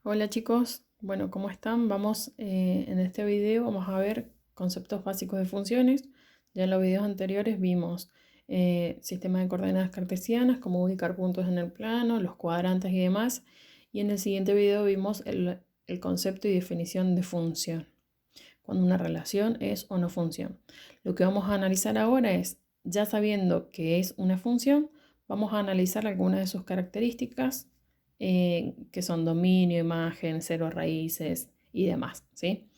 Hola chicos, bueno, ¿cómo están? En este video vamos a ver conceptos básicos de funciones. Ya en los videos anteriores vimos sistemas de coordenadas cartesianas, cómo ubicar puntos en el plano, los cuadrantes y demás. Y en el siguiente video vimos el concepto y definición de función, cuando una relación es o no función. Lo que vamos a analizar ahora es, ya sabiendo que es una función, vamos a analizar algunas de sus características, que son dominio, imagen, cero raíces y demás, ¿sí?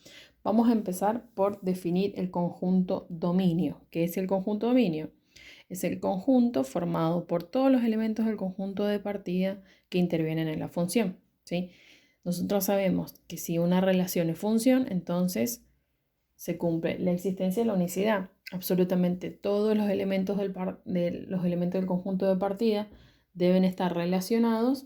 Vamos a empezar por definir el conjunto dominio. ¿Qué es el conjunto dominio? Es el conjunto formado por todos los elementos del conjunto de partida que intervienen en la función, ¿sí? Nosotros sabemos que si una relación es función, entonces se cumple la existencia de la unicidad. Absolutamente todos los elementos los elementos del conjunto de partida deben estar relacionados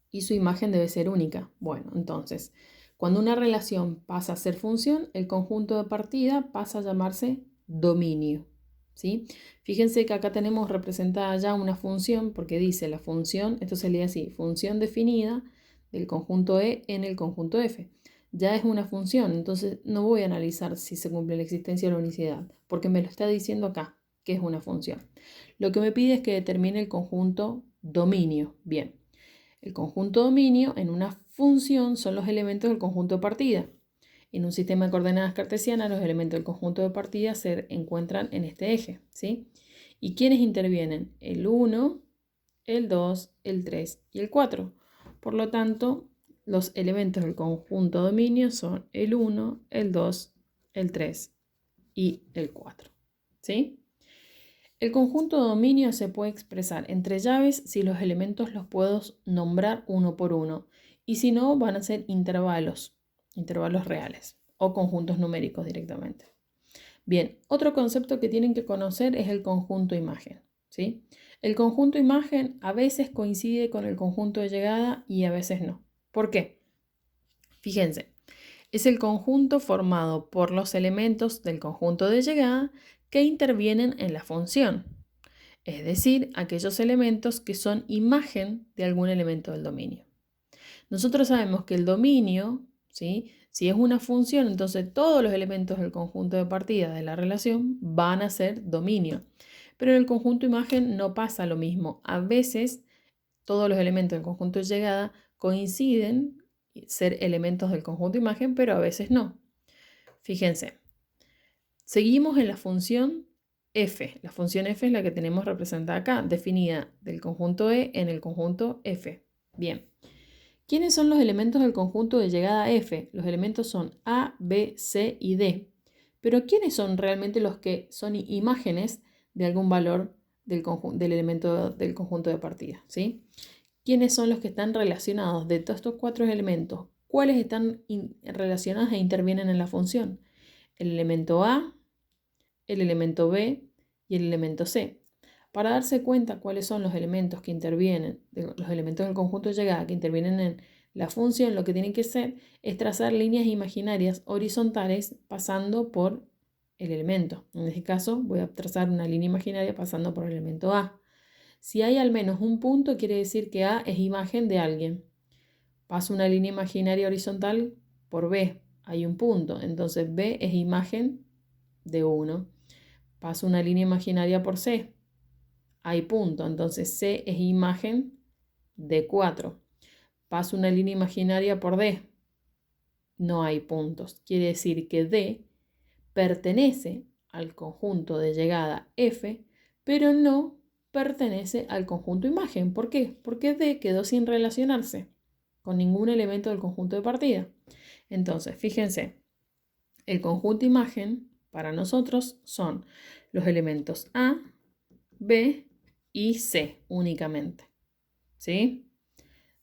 y su imagen debe ser única. Bueno, entonces, cuando una relación pasa a ser función, el conjunto de partida pasa a llamarse dominio, ¿sí? Fíjense que acá tenemos representada ya una función, porque dice la función, esto se lee así, función definida del conjunto E en el conjunto F. Ya es una función, entonces no voy a analizar si se cumple la existencia de la unicidad, porque me lo está diciendo acá, que es una función. Lo que me pide es que determine el conjunto dominio. Bien. El conjunto dominio en una función son los elementos del conjunto de partida. En un sistema de coordenadas cartesianas, los elementos del conjunto de partida se encuentran en este eje, ¿sí? ¿Y quiénes intervienen? El 1, el 2, el 3 y el 4. Por lo tanto, los elementos del conjunto dominio son el 1, el 2, el 3 y el 4, ¿sí? El conjunto dominio se puede expresar entre llaves si los elementos los puedo nombrar uno por uno y si no van a ser intervalos reales o conjuntos numéricos directamente. Bien, otro concepto que tienen que conocer es el conjunto imagen, ¿sí? El conjunto imagen a veces coincide con el conjunto de llegada y a veces no. ¿Por qué? Fíjense, es el conjunto formado por los elementos del conjunto de llegada que intervienen en la función, es decir, aquellos elementos que son imagen de algún elemento del dominio. Nosotros sabemos que el dominio, ¿sí? Si es una función, entonces todos los elementos del conjunto de partida de la relación van a ser dominio. Pero en el conjunto imagen no pasa lo mismo. A veces todos los elementos del conjunto de llegada coinciden ser elementos del conjunto imagen, pero a veces no. Fíjense, seguimos en la función f. La función f es la que tenemos representada acá, definida del conjunto E en el conjunto f. Bien. ¿Quiénes son los elementos del conjunto de llegada f? Los elementos son A, B, C y D. Pero ¿quiénes son realmente los que son imágenes de algún valor del elemento del conjunto de partida? ¿Sí? ¿Quiénes son los que están relacionados de todos estos cuatro elementos? ¿Cuáles están relacionados e intervienen en la función? El elemento A, el elemento B y el elemento C. Para darse cuenta cuáles son los elementos que intervienen, los elementos del conjunto de llegada que intervienen en la función, lo que tienen que hacer es trazar líneas imaginarias horizontales pasando por el elemento. En este caso voy a trazar una línea imaginaria pasando por el elemento A. Si hay al menos un punto, quiere decir que A es imagen de alguien. Paso una línea imaginaria horizontal por B. Hay un punto, entonces B es imagen de 1. Paso una línea imaginaria por C. Hay punto, entonces C es imagen de 4. Paso una línea imaginaria por D. No hay puntos. Quiere decir que D pertenece al conjunto de llegada F, pero no pertenece al conjunto imagen. ¿Por qué? Porque D quedó sin relacionarse con ningún elemento del conjunto de partida. Entonces, fíjense, el conjunto imagen para nosotros son los elementos A, B y C únicamente, ¿sí?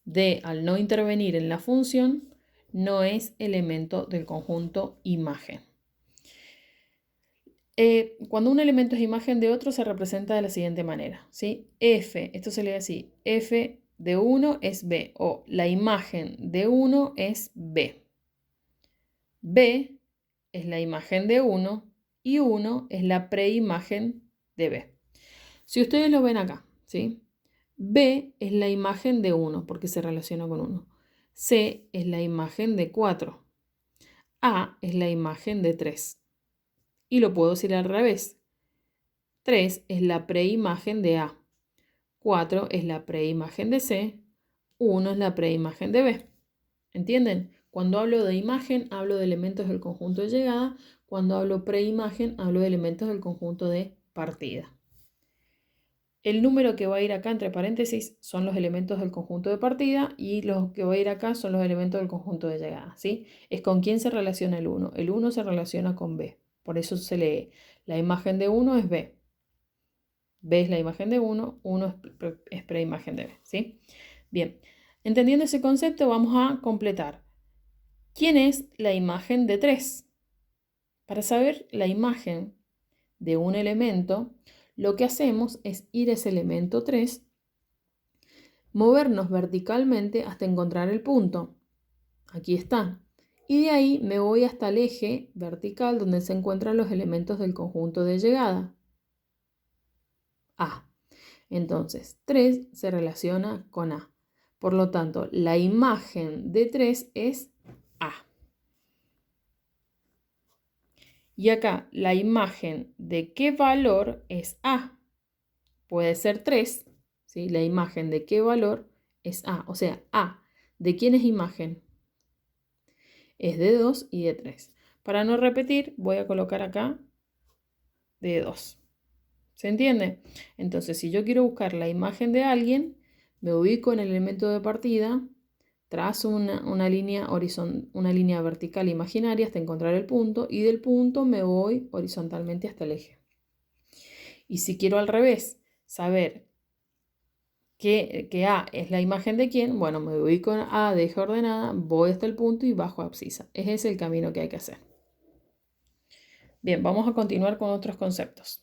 D, al no intervenir en la función, no es elemento del conjunto imagen. Cuando un elemento es imagen de otro, se representa de la siguiente manera, ¿sí? F, esto se lee así, F de 1 es B, o la imagen de 1 es B. B es la imagen de 1 y 1 es la preimagen de B. Si ustedes lo ven acá, ¿sí? B es la imagen de 1 porque se relaciona con 1. C es la imagen de 4. A es la imagen de 3. Y lo puedo decir al revés. 3 es la preimagen de A. 4 es la preimagen de C. 1 es la preimagen de B. ¿Entienden? Cuando hablo de imagen, hablo de elementos del conjunto de llegada. Cuando hablo preimagen, hablo de elementos del conjunto de partida. El número que va a ir acá entre paréntesis son los elementos del conjunto de partida y los que va a ir acá son los elementos del conjunto de llegada, ¿sí? Es con quién se relaciona el 1. El 1 se relaciona con B. Por eso se lee la imagen de 1 es B. B es la imagen de 1, 1 es preimagen de B, ¿sí? Bien, entendiendo ese concepto vamos a completar. ¿Quién es la imagen de 3? Para saber la imagen de un elemento, lo que hacemos es ir a ese elemento 3, movernos verticalmente hasta encontrar el punto. Aquí está. Y de ahí me voy hasta el eje vertical donde se encuentran los elementos del conjunto de llegada. A. Entonces, 3 se relaciona con A. Por lo tanto, la imagen de 3 es A. Y acá, la imagen de qué valor es A. Puede ser 3, ¿sí? La imagen de qué valor es A. O sea, A. ¿De quién es imagen? Es de 2 y de 3. Para no repetir, voy a colocar acá de 2. ¿Se entiende? Entonces, si yo quiero buscar la imagen de alguien, me ubico en el elemento de partida, trazo una línea vertical imaginaria hasta encontrar el punto y del punto me voy horizontalmente hasta el eje. Y si quiero al revés, saber que A es la imagen de quién, bueno, me ubico en A de eje ordenada, voy hasta el punto y bajo a abscisa. Ese es el camino que hay que hacer. Bien, vamos a continuar con otros conceptos.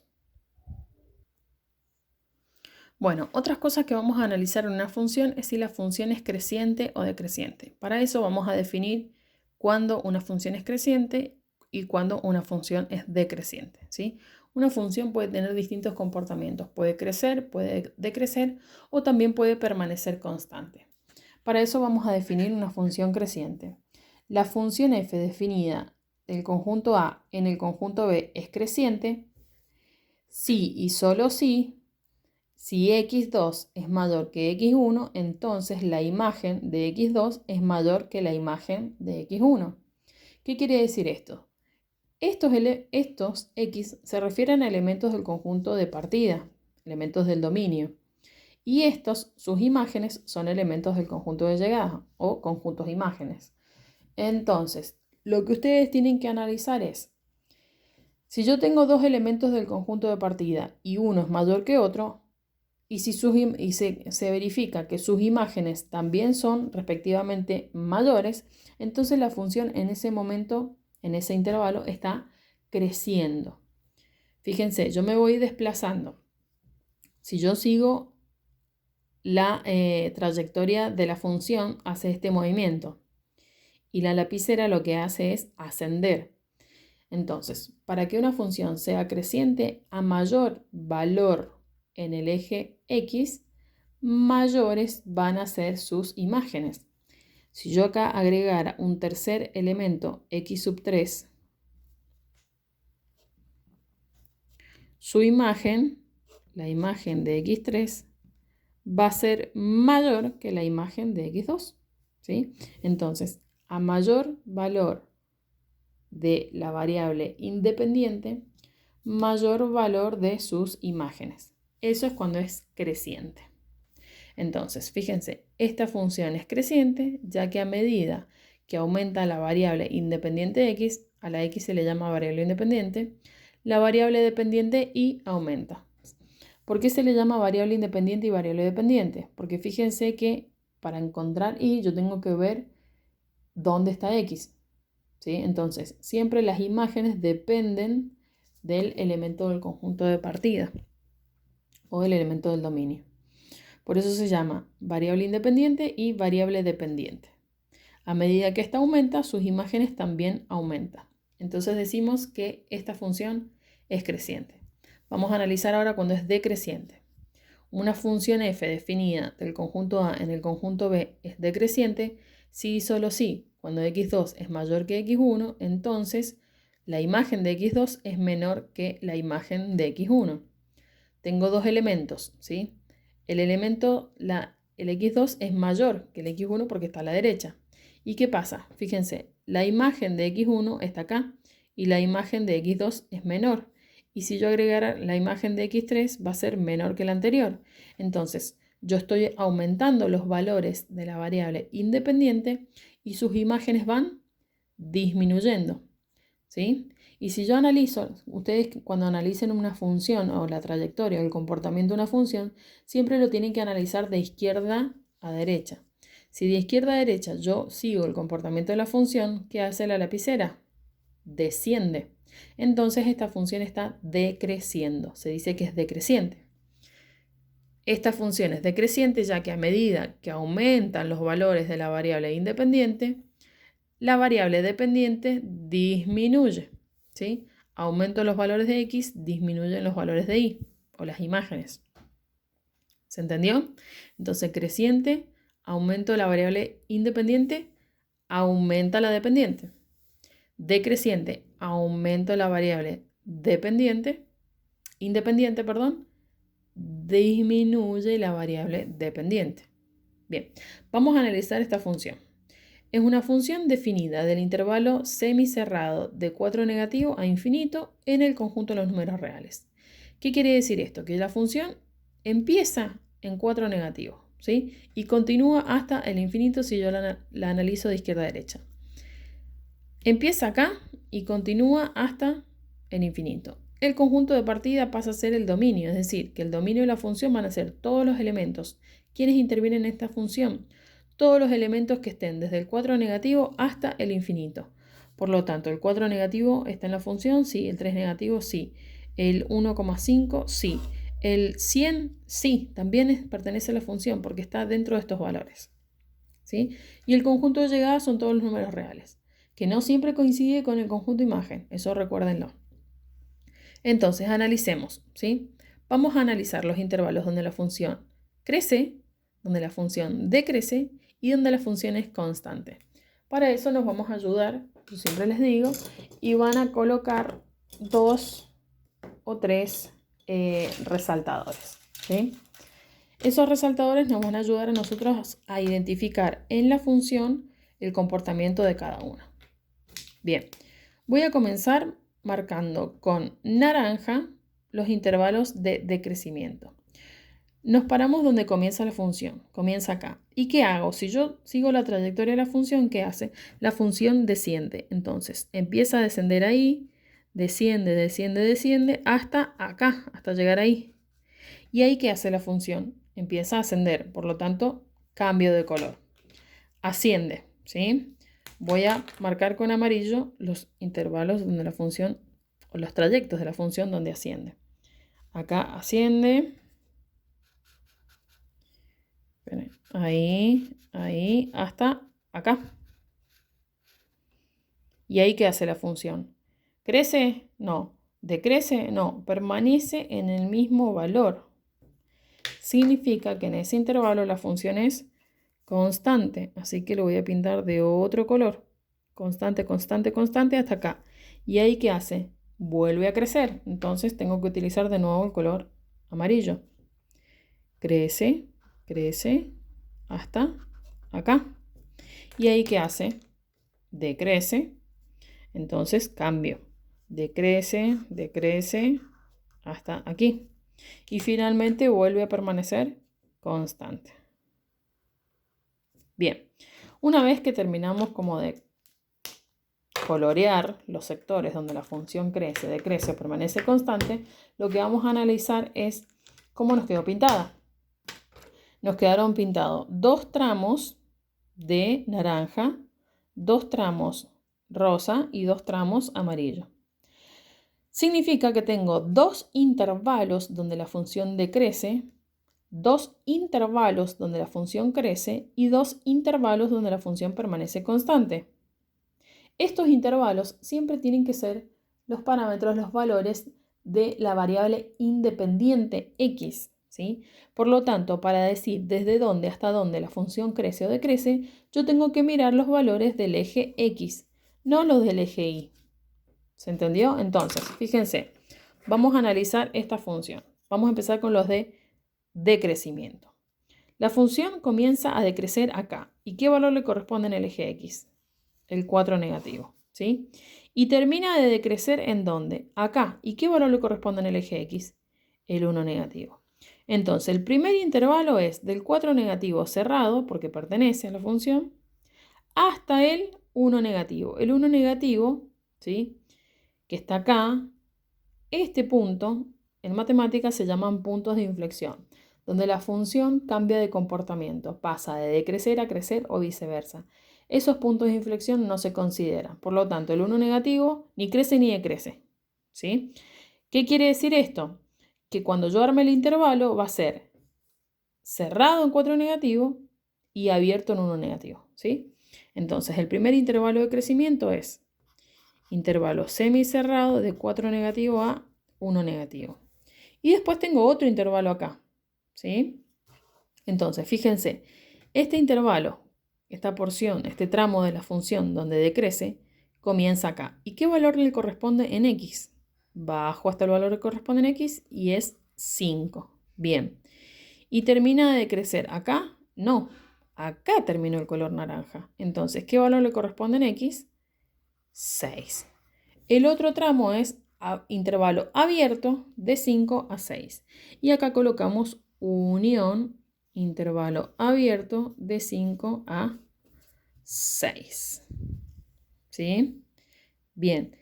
Bueno, otras cosas que vamos a analizar en una función es si la función es creciente o decreciente. Para eso vamos a definir cuándo una función es creciente y cuándo una función es decreciente, ¿sí? Una función puede tener distintos comportamientos, puede crecer, puede decrecer o también puede permanecer constante. Para eso vamos a definir una función creciente. La función f definida del conjunto A en el conjunto B es creciente si y solo si x2 es mayor que x1, entonces la imagen de x2 es mayor que la imagen de x1. ¿Qué quiere decir esto? Estos x se refieren a elementos del conjunto de partida, elementos del dominio. Y sus imágenes, son elementos del conjunto de llegada o conjuntos de imágenes. Entonces, lo que ustedes tienen que analizar es, si yo tengo dos elementos del conjunto de partida y uno es mayor que otro, y si se verifica que sus imágenes también son respectivamente mayores, entonces la función en ese momento, en ese intervalo, está creciendo. Fíjense, yo me voy desplazando. Si yo sigo la trayectoria de la función, hace este movimiento. Y la lapicera lo que hace es ascender. Entonces, para que una función sea creciente, a mayor valor en el eje X, mayores van a ser sus imágenes. Si yo acá agregara un tercer elemento x sub 3, su imagen, la imagen de x3, va a ser mayor que la imagen de x2, ¿sí? Entonces, a mayor valor de la variable independiente, mayor valor de sus imágenes. Eso es cuando es creciente. Entonces, fíjense, esta función es creciente, ya que a medida que aumenta la variable independiente x, a la x se le llama variable independiente, la variable dependiente y aumenta. ¿Por qué se le llama variable independiente y variable dependiente? Porque fíjense que para encontrar y yo tengo que ver dónde está x, ¿sí? Entonces, siempre las imágenes dependen del elemento del conjunto de partida o del elemento del dominio. Por eso se llama variable independiente y variable dependiente. A medida que esta aumenta, sus imágenes también aumentan. Entonces decimos que esta función es creciente. Vamos a analizar ahora cuando es decreciente. Una función f definida del conjunto A en el conjunto B es decreciente Si y solo si, cuando x2 es mayor que x1, entonces la imagen de x2 es menor que la imagen de x1. Tengo dos elementos, ¿sí? El x2 es mayor que el x1 porque está a la derecha. ¿Y qué pasa? Fíjense, la imagen de x1 está acá y la imagen de x2 es menor. Y si yo agregara la imagen de x3 va a ser menor que la anterior. Entonces, yo estoy aumentando los valores de la variable independiente y sus imágenes van disminuyendo, ¿sí? Y si yo analizo, ustedes cuando analicen una función o la trayectoria o el comportamiento de una función, siempre lo tienen que analizar de izquierda a derecha. Si de izquierda a derecha yo sigo el comportamiento de la función, ¿qué hace la lapicera? Desciende. Entonces esta función está decreciendo. Se dice que es decreciente. Esta función es decreciente ya que a medida que aumentan los valores de la variable independiente, la variable dependiente disminuye, ¿sí? Aumento los valores de x, disminuyen los valores de y o las imágenes. ¿Se entendió? Entonces, creciente, aumento de la variable independiente, aumenta la dependiente. Decreciente, aumento de la variable independiente, disminuye la variable dependiente. Bien, vamos a analizar esta función. Es una función definida del intervalo semicerrado de 4 negativo a infinito en el conjunto de los números reales. ¿Qué quiere decir esto? Que la función empieza en 4 negativo, ¿sí? Y continúa hasta el infinito si yo la analizo de izquierda a derecha. Empieza acá y continúa hasta el infinito. El conjunto de partida pasa a ser el dominio, es decir, que el dominio de la función van a ser todos los elementos. ¿Quiénes intervienen en esta función? Todos los elementos que estén desde el 4 negativo hasta el infinito. Por lo tanto, el 4 negativo está en la función, sí. El 3 negativo, sí. El 1,5, sí. El 100, sí. También pertenece a la función porque está dentro de estos valores, ¿sí? Y el conjunto de llegadas son todos los números reales, que no siempre coincide con el conjunto imagen. Eso recuérdenlo. Entonces, analicemos, ¿sí? Vamos a analizar los intervalos donde la función crece, donde la función decrece y donde la función es constante. Para eso nos vamos a ayudar, yo siempre les digo, y van a colocar 2 o 3 resaltadores, ¿sí? Esos resaltadores nos van a ayudar a nosotros a identificar en la función el comportamiento de cada uno. Bien, voy a comenzar marcando con naranja los intervalos de decrecimiento. Nos paramos donde comienza la función, comienza acá. ¿Y qué hago? Si yo sigo la trayectoria de la función, ¿qué hace? La función desciende. Entonces, empieza a descender ahí, desciende, desciende, desciende, hasta acá, hasta llegar ahí. ¿Y ahí qué hace la función? Empieza a ascender, por lo tanto, cambio de color. Asciende, ¿sí? Voy a marcar con amarillo los intervalos donde la función, o los trayectos de la función donde asciende. Acá asciende. Ahí, hasta acá. ¿Y ahí qué hace la función? ¿Crece? No. ¿Decrece? No. Permanece en el mismo valor. Significa que en ese intervalo la función es constante. Así que lo voy a pintar de otro color. Constante, constante, constante hasta acá. ¿Y ahí qué hace? Vuelve a crecer. Entonces tengo que utilizar de nuevo el color amarillo. Crece, crece hasta acá. ¿Y ahí qué hace? Decrece. Entonces cambio. Decrece, decrece hasta aquí. Y finalmente vuelve a permanecer constante. Bien, una vez que terminamos como de colorear los sectores donde la función crece, decrece o permanece constante, lo que vamos a analizar es cómo nos quedó pintada. Nos quedaron pintados 2 tramos de naranja, 2 tramos rosa y 2 tramos amarillo. Significa que tengo 2 intervalos donde la función decrece, 2 intervalos donde la función crece y 2 intervalos donde la función permanece constante. Estos intervalos siempre tienen que ser los parámetros, los valores de la variable independiente x. ¿sí? Por lo tanto, para decir desde dónde hasta dónde la función crece o decrece, yo tengo que mirar los valores del eje X, no los del eje Y. ¿Se entendió? Entonces, fíjense, vamos a analizar esta función. Vamos a empezar con los de decrecimiento. La función comienza a decrecer acá. ¿Y qué valor le corresponde en el eje X? El 4 negativo, ¿sí? Y termina de decrecer ¿en dónde? Acá. ¿Y qué valor le corresponde en el eje X? El 1 negativo. Entonces, el primer intervalo es del 4 negativo cerrado, porque pertenece a la función, hasta el 1 negativo. El 1 negativo, ¿sí?, que está acá, este punto en matemáticas se llaman puntos de inflexión, donde la función cambia de comportamiento, pasa de decrecer a crecer o viceversa. Esos puntos de inflexión no se consideran. Por lo tanto, el 1 negativo ni crece ni decrece, ¿sí? ¿Qué quiere decir esto? Que cuando yo arme el intervalo va a ser cerrado en 4 negativo y abierto en 1 negativo, ¿sí? Entonces, el primer intervalo de crecimiento es intervalo semicerrado de 4 negativo a 1 negativo. Y después tengo otro intervalo acá, ¿sí? Entonces, fíjense, este intervalo, esta porción, este tramo de la función donde decrece, comienza acá. ¿Y qué valor le corresponde en X? Bajo hasta el valor que corresponde en X y es 5. Bien. ¿Y termina de decrecer acá? No, acá terminó el color naranja. Entonces, ¿qué valor le corresponde en X? 6. El otro tramo es intervalo abierto de 5 a 6. Y acá colocamos unión, intervalo abierto de 5 a 6. ¿Sí? Bien,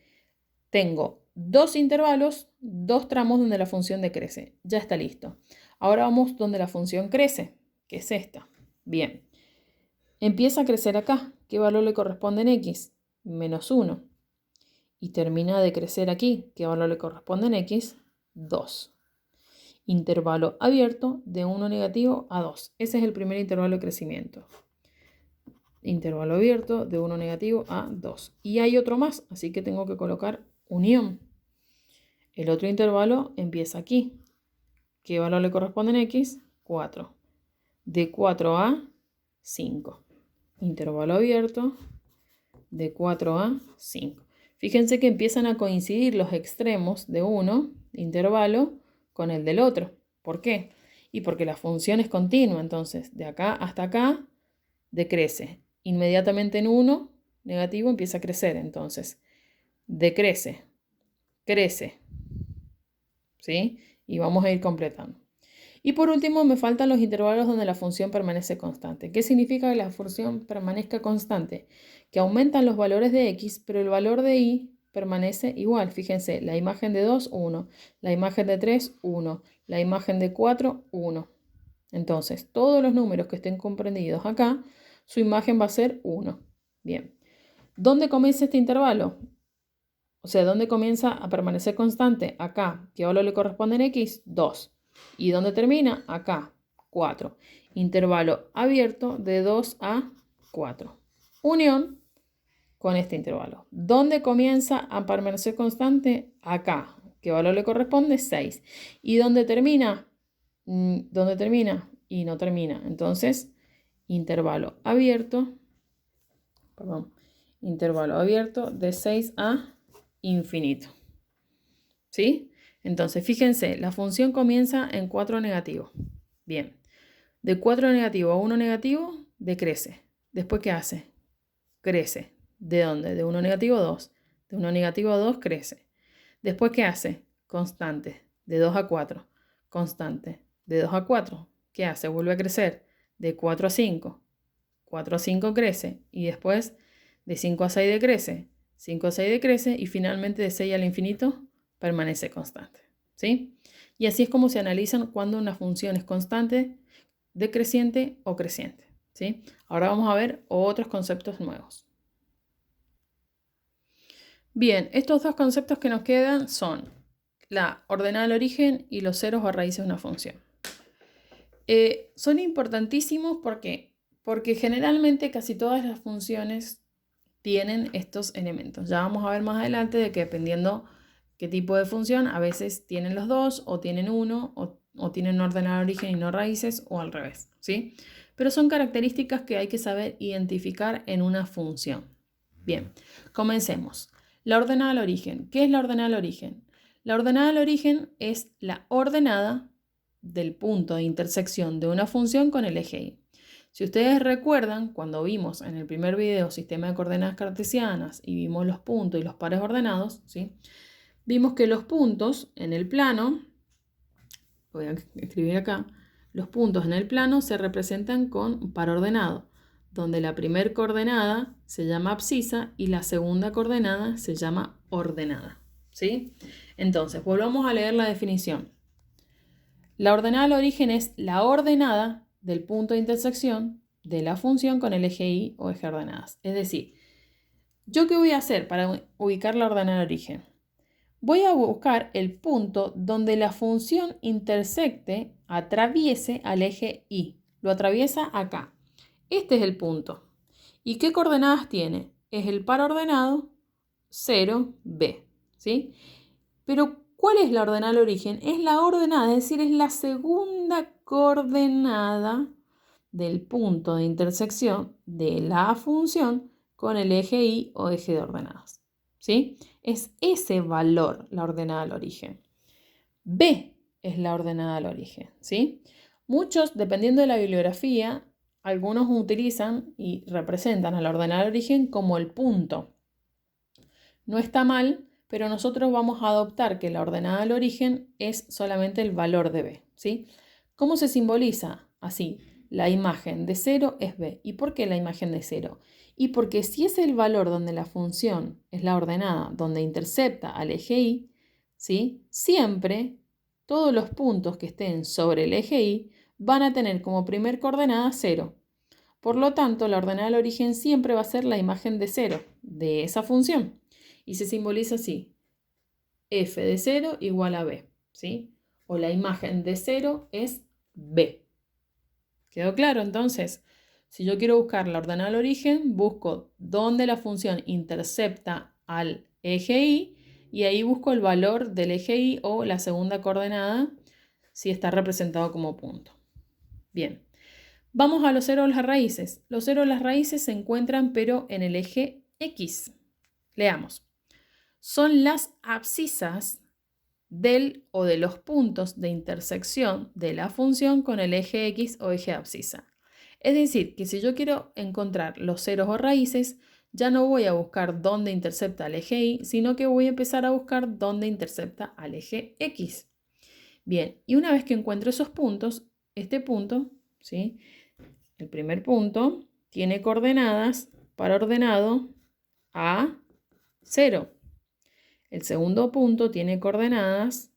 tengo dos intervalos, dos tramos donde la función decrece. Ya está listo. Ahora vamos donde la función crece, que es esta. Bien, empieza a crecer acá. ¿Qué valor le corresponde en X? -1. Y termina de crecer aquí. ¿Qué valor le corresponde en X? 2. Intervalo abierto de 1 negativo a 2. Ese es el primer intervalo de crecimiento. Intervalo abierto de 1 negativo a 2. Y hay otro más, así que tengo que colocar unión. El otro intervalo empieza aquí. ¿Qué valor le corresponde en X? 4. De 4 a 5. Intervalo abierto de 4 a 5. Fíjense que empiezan a coincidir los extremos de uno, intervalo, con el del otro. ¿Por qué? Y porque la función es continua, entonces de acá hasta acá decrece. Inmediatamente en 1, negativo, empieza a crecer, entonces decrece, crece, ¿sí? Y vamos a ir completando. Y por último me faltan los intervalos donde la función permanece constante. ¿Qué significa que la función permanezca constante? Que aumentan los valores de x, pero el valor de y permanece igual. Fíjense, la imagen de 2, 1. La imagen de 3, 1. La imagen de 4, 1. Entonces, todos los números que estén comprendidos acá, su imagen va a ser 1. Bien. ¿Dónde comienza este intervalo? O sea, ¿dónde comienza a permanecer constante? Acá. ¿Qué valor le corresponde en x? 2. ¿Y dónde termina? Acá, 4. Intervalo abierto de 2 a 4. Unión con este intervalo. ¿Dónde comienza a permanecer constante? Acá. ¿Qué valor le corresponde? 6. ¿Y dónde termina? ¿Dónde termina? Y no termina. Entonces, intervalo abierto de 6 a infinito. ¿Sí? Entonces, fíjense, la función comienza en 4 negativo. Bien. De 4 negativo a 1 negativo, decrece. ¿Después qué hace? Crece. ¿De dónde? De 1 negativo a 2. De 1 negativo a 2 crece. ¿Después qué hace? Constante. De 2 a 4. Constante. De 2 a 4. ¿Qué hace? Vuelve a crecer. De 4 a 5. 4 a 5 crece. Y después de 5 a 6 decrece. 5 a 6 decrece. Y finalmente de 6 al infinito permanece constante. ¿Sí? Y así es como se analizan cuando una función es constante, decreciente o creciente. ¿Sí? Ahora vamos a ver otros conceptos nuevos. Bien, estos dos conceptos que nos quedan son la ordenada al origen y los ceros o raíces de una función. Son importantísimos porque generalmente casi todas las funciones tienen estos elementos. Ya vamos a ver más adelante de que dependiendo qué tipo de función, a veces tienen los dos o tienen uno o o tienen ordenado origen y no raíces, o al revés, ¿sí? Pero son características que hay que saber identificar en una función. Bien, comencemos. La ordenada al origen. ¿Qué es la ordenada al origen? La ordenada al origen es la ordenada del punto de intersección de una función con el eje Y. Si ustedes recuerdan, cuando vimos en el primer video sistema de coordenadas cartesianas y vimos los puntos y los pares ordenados, ¿sí? Vimos que los puntos en el plano, voy a escribir acá, los puntos en el plano se representan con par ordenado, donde la primera coordenada se llama abscisa y la segunda coordenada se llama ordenada, ¿sí? Entonces, volvamos a leer la definición. La ordenada al origen es la ordenada del punto de intersección de la función con el eje Y o eje ordenadas. Es decir, ¿yo qué voy a hacer para ubicar la ordenada al origen? Voy a buscar el punto donde la función intersecte, atraviese al eje Y. Lo atraviesa acá. Este es el punto. ¿Y qué coordenadas tiene? Es el par ordenado 0, B. ¿Sí? Pero, ¿cuál es la ordenada al origen? Es la ordenada, es decir, es la segunda coordenada del punto de intersección de la función con el eje Y o eje de ordenadas. ¿Sí? Es ese valor la ordenada al origen. B es la ordenada al origen. ¿Sí? Muchos, dependiendo de la bibliografía, algunos utilizan y representan a la ordenada al origen como el punto. No está mal, pero nosotros vamos a adoptar que la ordenada al origen es solamente el valor de B. ¿Sí? ¿Cómo se simboliza? Así, la imagen de 0 es B. ¿Y por qué la imagen de 0? Y porque si es el valor donde la función es la ordenada, donde intercepta al eje Y, ¿sí? Siempre todos los puntos que estén sobre el eje Y van a tener como primer coordenada 0. Por lo tanto, la ordenada al origen siempre va a ser la imagen de 0 de esa función. Y se simboliza así. F de 0 igual a B, ¿sí? O la imagen de 0 es B. ¿Quedó claro? Entonces, si yo quiero buscar la ordenada al origen, busco dónde la función intercepta al eje Y y ahí busco el valor del eje Y o la segunda coordenada si está representado como punto. Bien. Vamos a los ceros de las raíces. Los ceros de las raíces se encuentran pero en el eje X. Leamos. Son las abscisas del o de los puntos de intersección de la función con el eje X o eje abscisa. Es decir, que si yo quiero encontrar los ceros o raíces, ya no voy a buscar dónde intercepta el eje Y, sino que voy a empezar a buscar dónde intercepta al eje X. Bien, y una vez que encuentro esos puntos, este punto, ¿sí? El primer punto tiene coordenadas para ordenado a 0. El segundo punto tiene coordenadas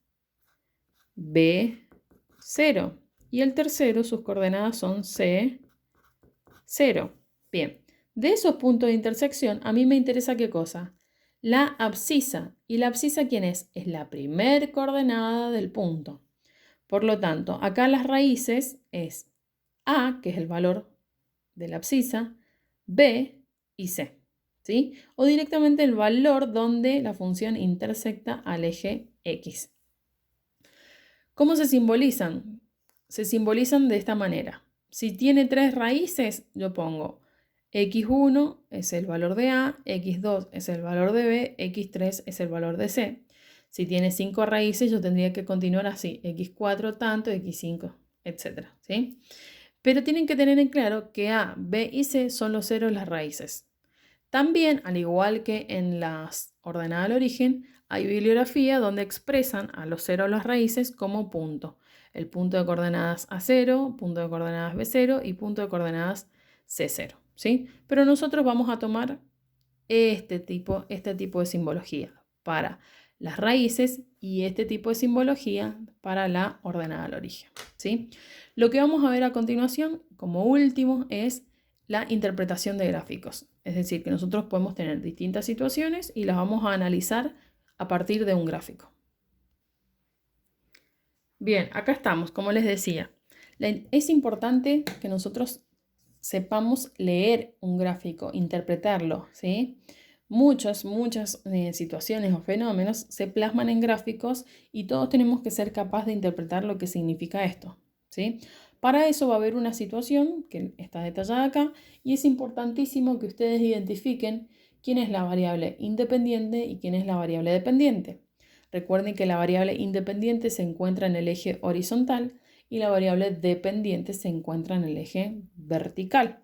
B0. Y el tercero, sus coordenadas son C0. Bien, de esos puntos de intersección, a mí me interesa ¿qué cosa? La abscisa. ¿Y la abscisa quién es? Es la primer coordenada del punto. Por lo tanto, acá las raíces es A, que es el valor de la abscisa, B y C. ¿Sí? O directamente el valor donde la función intersecta al eje X. ¿Cómo se simbolizan? Se simbolizan de esta manera. Si tiene 3 raíces, yo pongo x1 es el valor de A, x2 es el valor de B, x3 es el valor de C. Si tiene 5 raíces, yo tendría que continuar así, x4 tanto, x5, etc. ¿Sí? Pero tienen que tener en claro que A, B y C son los ceros de las raíces. También, al igual que en las ordenadas al origen, hay bibliografía donde expresan a los ceros de las raíces como punto. El punto de coordenadas A0, punto de coordenadas B0 y punto de coordenadas C0. ¿Sí? Pero nosotros vamos a tomar este tipo de simbología para las raíces y este tipo de simbología para la ordenada al origen. ¿Sí? Lo que vamos a ver a continuación, como último, es la interpretación de gráficos. Es decir, que nosotros podemos tener distintas situaciones y las vamos a analizar a partir de un gráfico. Bien, acá estamos, como les decía. Es importante que nosotros sepamos leer un gráfico, interpretarlo, ¿sí? muchas situaciones o fenómenos se plasman en gráficos y todos tenemos que ser capaces de interpretar lo que significa esto, ¿sí? Para eso va a haber una situación que está detallada acá y es importantísimo que ustedes identifiquen quién es la variable independiente y quién es la variable dependiente. Recuerden que la variable independiente se encuentra en el eje horizontal y la variable dependiente se encuentra en el eje vertical,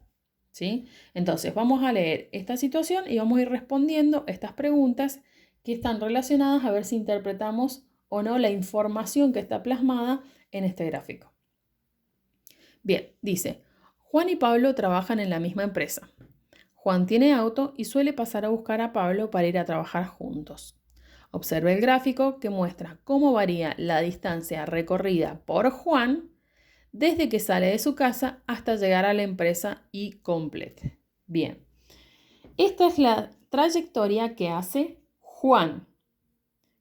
¿sí? Entonces vamos a leer esta situación y vamos a ir respondiendo estas preguntas que están relacionadas a ver si interpretamos o no la información que está plasmada en este gráfico. Bien, dice, Juan y Pablo trabajan en la misma empresa. Juan tiene auto y suele pasar a buscar a Pablo para ir a trabajar juntos. Observe el gráfico que muestra cómo varía la distancia recorrida por Juan desde que sale de su casa hasta llegar a la empresa y complete. Bien, esta es la trayectoria que hace Juan.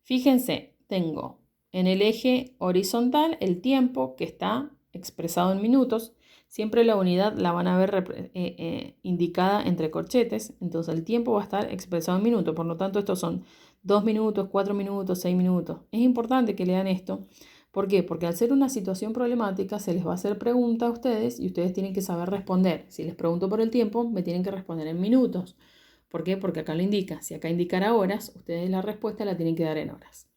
Fíjense, tengo en el eje horizontal el tiempo que está expresado en minutos. Siempre la unidad la van a ver indicada entre corchetes, entonces el tiempo va a estar expresado en minutos. Por lo tanto, estos son 2 minutos, 4 minutos, 6 minutos. Es importante que lean esto. ¿Por qué? Porque al ser una situación problemática se les va a hacer pregunta a ustedes y ustedes tienen que saber responder. Si les pregunto por el tiempo, me tienen que responder en minutos. ¿Por qué? Porque acá lo indica. Si acá indicara horas, ustedes la respuesta la tienen que dar en horas.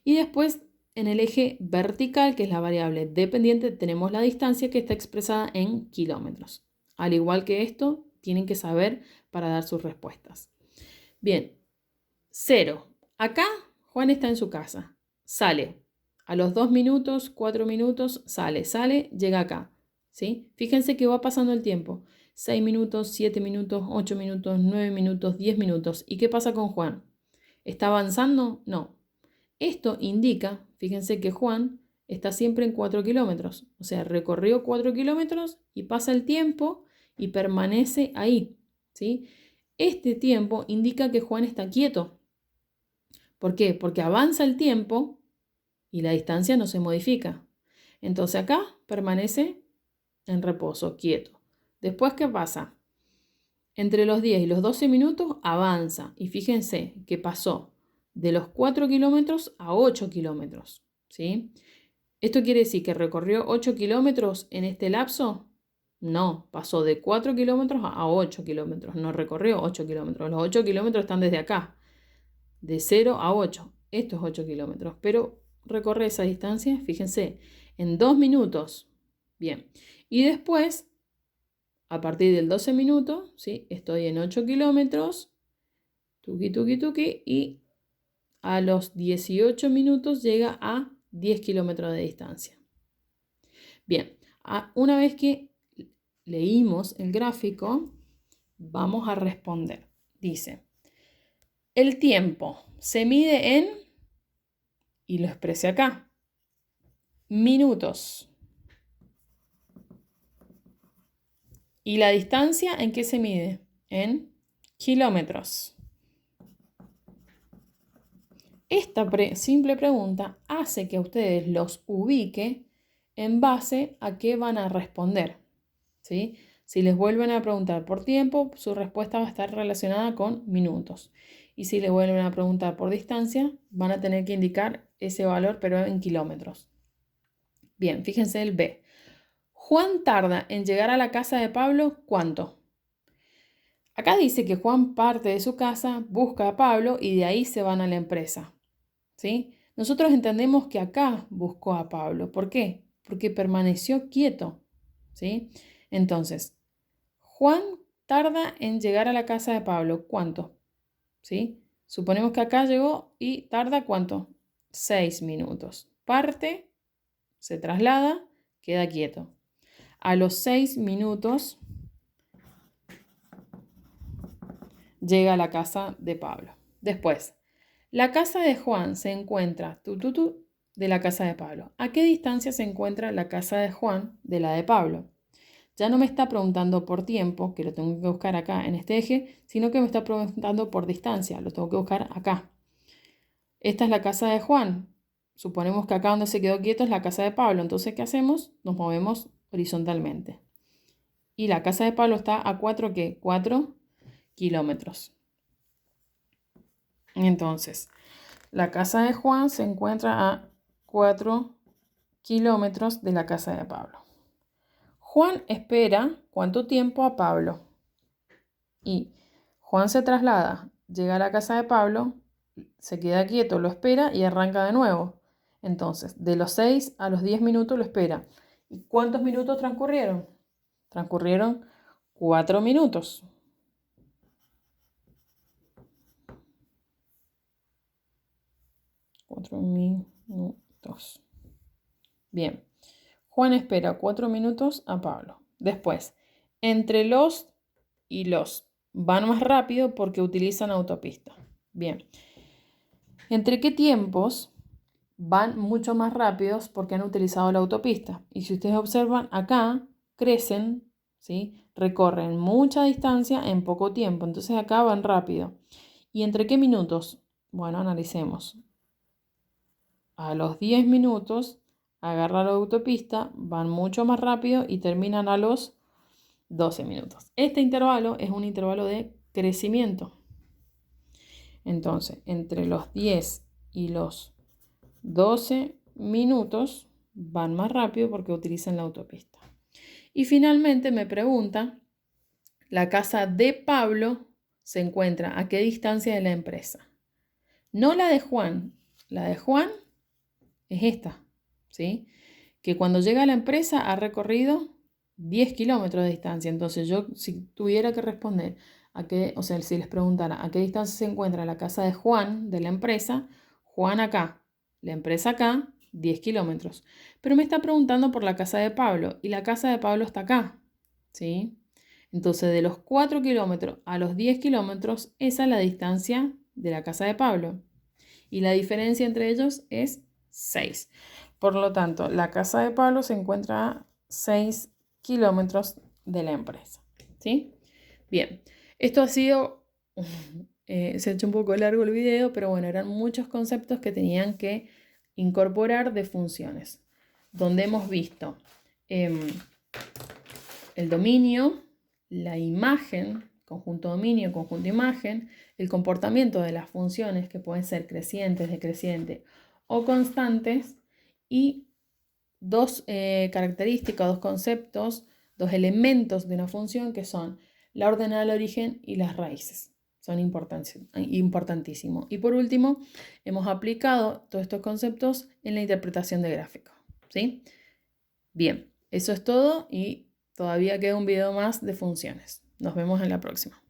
Y después, en el eje vertical, que es la variable dependiente, tenemos la distancia que está expresada en kilómetros. Al igual que esto, tienen que saber para dar sus respuestas. Bien, 0. Acá Juan está en su casa. Sale. A los 2 minutos, 4 minutos, sale, llega acá. ¿Sí? Fíjense que va pasando el tiempo. 6 minutos, 7 minutos, 8 minutos, 9 minutos, 10 minutos. ¿Y qué pasa con Juan? ¿Está avanzando? No. Esto indica, fíjense que Juan está siempre en 4 kilómetros. O sea, recorrió 4 kilómetros y pasa el tiempo y permanece ahí. ¿Sí? Este tiempo indica que Juan está quieto. ¿Por qué? Porque avanza el tiempo y la distancia no se modifica. Entonces acá permanece en reposo, quieto. Después, ¿qué pasa? Entre los 10 y los 12 minutos avanza. Y fíjense que pasó de los 4 kilómetros a 8 kilómetros. ¿Sí? ¿Esto quiere decir que recorrió 8 kilómetros en este lapso? No, pasó de 4 kilómetros a 8 kilómetros. No recorrió 8 kilómetros. Los 8 kilómetros están desde acá. De 0 a 8. Esto es 8 kilómetros. Pero recorre esa distancia, fíjense, en 2 minutos. Bien. Y después, a partir del 12 minutos, ¿sí? Estoy en 8 kilómetros. Tuki, tuki, tuki. Y a los 18 minutos llega a 10 kilómetros de distancia. Bien. Una vez que leímos el gráfico, vamos a responder. Dice, el tiempo se mide en, y lo expresé acá, minutos. ¿Y la distancia en qué se mide? En kilómetros. Esta simple pregunta hace que ustedes los ubique en base a qué van a responder, ¿sí? Si les vuelven a preguntar por tiempo, su respuesta va a estar relacionada con minutos. Y si les vuelven a preguntar por distancia, van a tener que indicar ese valor, pero en kilómetros. Bien, fíjense el B. Juan tarda en llegar a la casa de Pablo, ¿cuánto? Acá dice que Juan parte de su casa, busca a Pablo y de ahí se van a la empresa. ¿Sí? Nosotros entendemos que acá buscó a Pablo. ¿Por qué? Porque permaneció quieto. ¿Sí? Entonces, Juan tarda en llegar a la casa de Pablo, ¿cuánto? ¿Sí? Suponemos que acá llegó y tarda ¿cuánto? 6 minutos. Parte, se traslada, queda quieto. A los 6 minutos llega a la casa de Pablo. Después, la casa de Juan se encuentra de la casa de Pablo. ¿A qué distancia se encuentra la casa de Juan de la de Pablo? Ya no me está preguntando por tiempo, que lo tengo que buscar acá en este eje, sino que me está preguntando por distancia, lo tengo que buscar acá. Esta es la casa de Juan. Suponemos que acá donde se quedó quieto es la casa de Pablo. Entonces, ¿qué hacemos? Nos movemos horizontalmente. Y la casa de Pablo está a 4 kilómetros. Entonces, la casa de Juan se encuentra a 4 kilómetros de la casa de Pablo. Juan espera ¿cuánto tiempo a Pablo? Y Juan se traslada, llega a la casa de Pablo, se queda quieto, lo espera y arranca de nuevo. Entonces, de los 6 a los 10 minutos lo espera. ¿Y cuántos minutos transcurrieron? Transcurrieron 4 minutos. 4 minutos. Bien. Juan espera 4 minutos a Pablo. Después, entre los y los van más rápido porque utilizan autopista. Bien. ¿Entre qué tiempos van mucho más rápidos porque han utilizado la autopista? Y si ustedes observan, acá crecen, ¿sí? Recorren mucha distancia en poco tiempo. Entonces acá van rápido. ¿Y entre qué minutos? Bueno, analicemos. A los 10 minutos agarran la autopista, van mucho más rápido y terminan a los 12 minutos. Este intervalo es un intervalo de crecimiento. Entonces, entre los 10 y los 12 minutos van más rápido porque utilizan la autopista. Y finalmente me pregunta, la casa de Pablo se encuentra ¿a qué distancia de la empresa? No la de Juan. La de Juan es esta, ¿sí? Que cuando llega a la empresa ha recorrido 10 kilómetros de distancia. Entonces yo, si tuviera que responder si les preguntara a qué distancia se encuentra la casa de Juan, de la empresa, Juan acá, la empresa acá, 10 kilómetros. Pero me está preguntando por la casa de Pablo y la casa de Pablo está acá, ¿sí? Entonces de los 4 kilómetros a los 10 kilómetros, esa es la distancia de la casa de Pablo. Y la diferencia entre ellos es 6. Por lo tanto, la casa de Pablo se encuentra a 6 kilómetros de la empresa. ¿Sí? Bien, esto ha sido, se ha hecho un poco largo el video, pero bueno, eran muchos conceptos que tenían que incorporar de funciones, donde hemos visto el dominio, la imagen, conjunto dominio, conjunto imagen, el comportamiento de las funciones que pueden ser crecientes, decrecientes o constantes y dos características, dos conceptos, dos elementos de una función que son la ordenada del origen y las raíces. Son importantísimos. Y por último, hemos aplicado todos estos conceptos en la interpretación de gráficos. ¿Sí? Bien, eso es todo y todavía queda un video más de funciones. Nos vemos en la próxima.